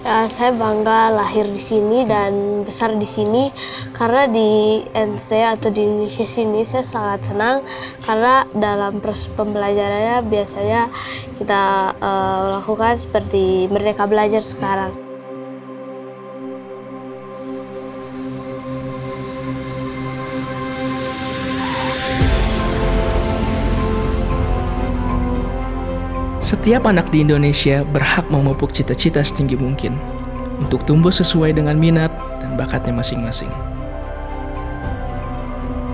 Saya bangga lahir di sini dan besar di sini karena di NTT atau di Indonesia sini saya sangat senang karena dalam proses pembelajarannya biasanya kita lakukan seperti Merdeka Belajar sekarang. Setiap anak di Indonesia berhak memupuk cita-cita setinggi mungkin untuk tumbuh sesuai dengan minat dan bakatnya masing-masing.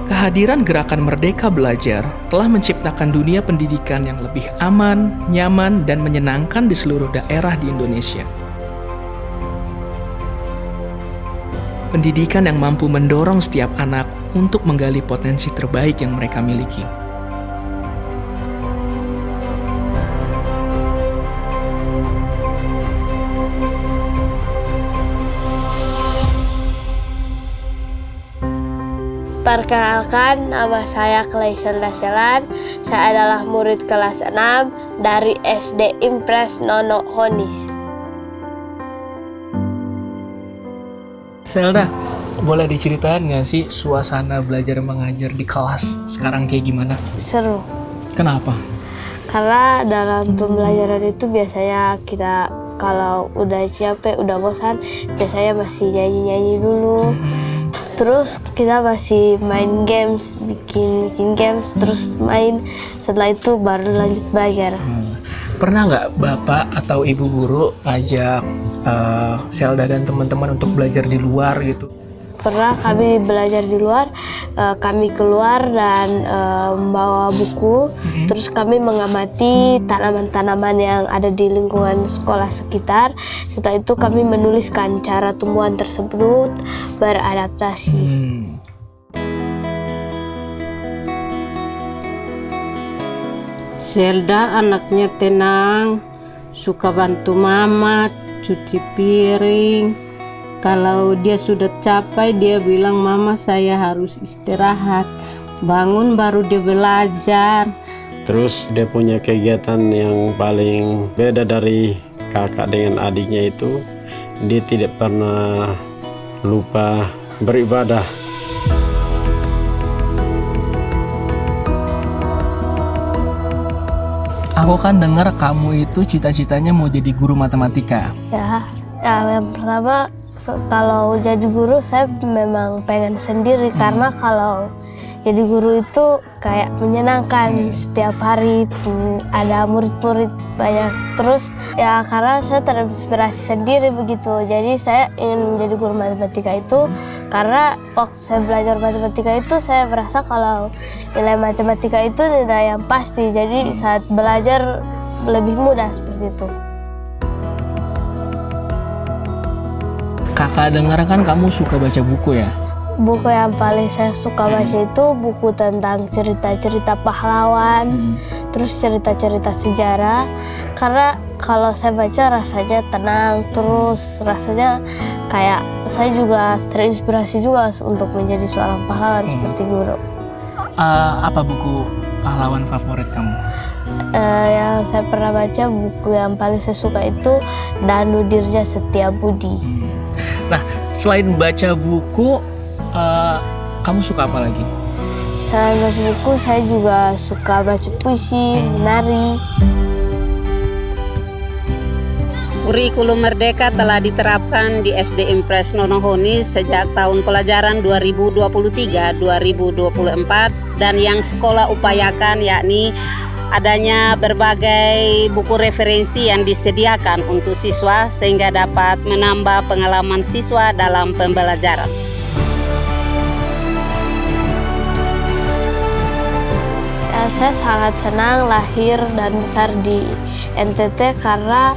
Kehadiran Gerakan Merdeka Belajar telah menciptakan dunia pendidikan yang lebih aman, nyaman, dan menyenangkan di seluruh daerah di Indonesia. Pendidikan yang mampu mendorong setiap anak untuk menggali potensi terbaik yang mereka miliki. Perkenalkan, nama saya Clayson Daselan. Saya adalah murid kelas 6 dari SD Impres Nono Honis. Selda, boleh diceritain nggak sih suasana belajar mengajar di kelas sekarang kayak gimana? Seru. Kenapa? Karena dalam pembelajaran itu biasanya kita kalau udah capek, udah bosan, biasanya masih nyanyi-nyanyi dulu. Terus kita masih main games, bikin games, terus main. Setelah itu baru lanjut belajar. Pernah nggak Bapak atau Ibu Guru ngajak Selda dan teman-teman untuk belajar di luar gitu? Pernah kami belajar di luar, kami keluar dan membawa buku, terus kami mengamati tanaman-tanaman yang ada di lingkungan sekolah sekitar. Setelah itu kami menuliskan cara tumbuhan tersebut beradaptasi. Selda anaknya tenang, suka bantu mama, cuci piring. Kalau dia sudah capai, dia bilang, "Mama, saya harus istirahat." Bangun baru dia belajar. Terus dia punya kegiatan yang paling beda dari kakak dengan adiknya itu, dia tidak pernah lupa beribadah. Aku kan dengar kamu itu cita-citanya mau jadi guru matematika. Ya, yang pertama kalau jadi guru saya memang pengen sendiri karena kalau jadi guru itu kayak menyenangkan. Setiap hari ada murid-murid banyak, terus ya karena saya terinspirasi sendiri begitu, jadi saya ingin menjadi guru matematika itu karena waktu saya belajar matematika itu saya merasa kalau nilai matematika itu nilai yang pasti, jadi saat belajar lebih mudah seperti itu. Kakak dengar kan kamu suka baca buku ya? Buku yang paling saya suka baca itu buku tentang cerita-cerita pahlawan, terus cerita-cerita sejarah. Karena kalau saya baca rasanya tenang, terus rasanya kayak saya juga terinspirasi juga untuk menjadi seorang pahlawan seperti guru. Apa buku pahlawan favorit kamu? Yang saya pernah baca, buku yang paling saya suka itu Danu Dirja Setiabudi. Nah, selain baca buku, kamu suka apa lagi? Selain baca buku, saya juga suka baca puisi, menari. Kurikulum Merdeka telah diterapkan di SD Impres Nono Honis sejak tahun pelajaran 2023-2024 dan yang sekolah upayakan yakni adanya berbagai buku referensi yang disediakan untuk siswa sehingga dapat menambah pengalaman siswa dalam pembelajaran. Saya sangat senang lahir dan besar di NTT karena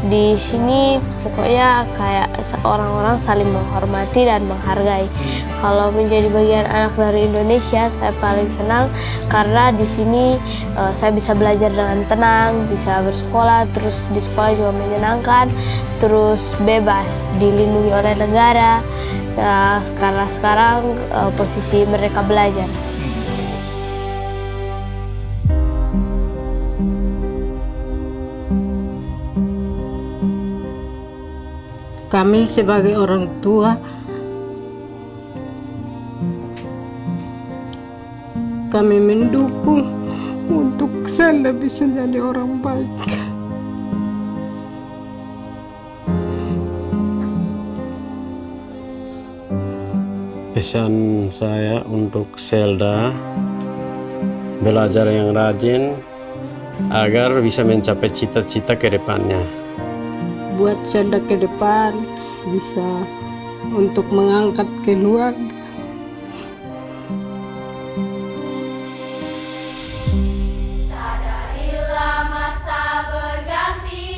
di sini pokoknya kayak orang-orang saling menghormati dan menghargai. Kalau menjadi bagian anak dari Indonesia, saya paling senang karena di sini saya bisa belajar dengan tenang, bisa bersekolah, terus di sekolah juga menyenangkan, terus bebas, dilindungi oleh negara. Karena sekarang posisi Merdeka Belajar. Kami sebagai orang tua, kami mendukung untuk Zelda bisa jadi orang baik. Pesan saya untuk Zelda, belajar yang rajin agar bisa mencapai cita-cita ke depannya. Buat Zelda ke depan bisa untuk mengangkat keluarga. Sadarilah masa berganti,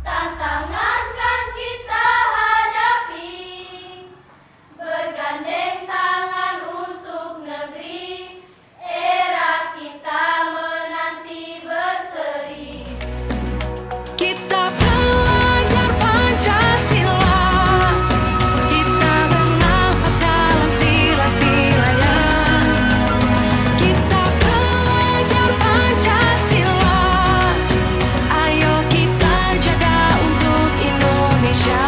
tantangan kan kita hadapi, bergandeng tangan untuk negeri, era kita menanti berseri. Kita belajar Pancasila, kita bernafas dalam sila-silanya. Kita belajar Pancasila, ayo kita jaga untuk Indonesia.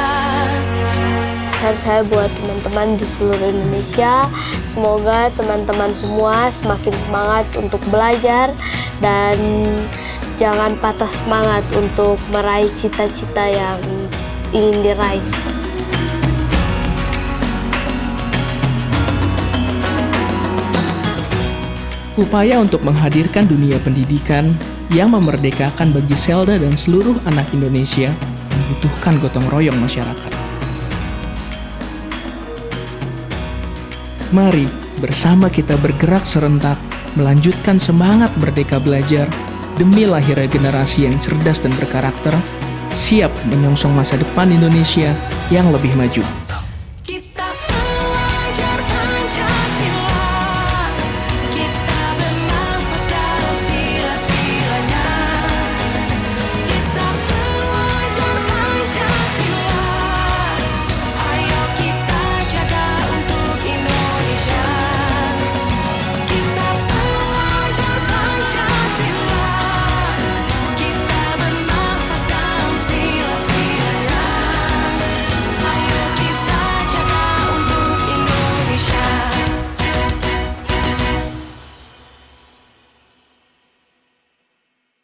Pesan saya buat teman-teman di seluruh Indonesia, semoga teman-teman semua semakin semangat untuk belajar dan jangan patah semangat untuk meraih cita-cita yang ingin diraih. Upaya untuk menghadirkan dunia pendidikan yang memerdekakan bagi Zelda dan seluruh anak Indonesia membutuhkan gotong royong masyarakat. Mari bersama kita bergerak serentak, melanjutkan semangat merdeka belajar demi lahirnya generasi yang cerdas dan berkarakter, siap menyongsong masa depan Indonesia yang lebih maju.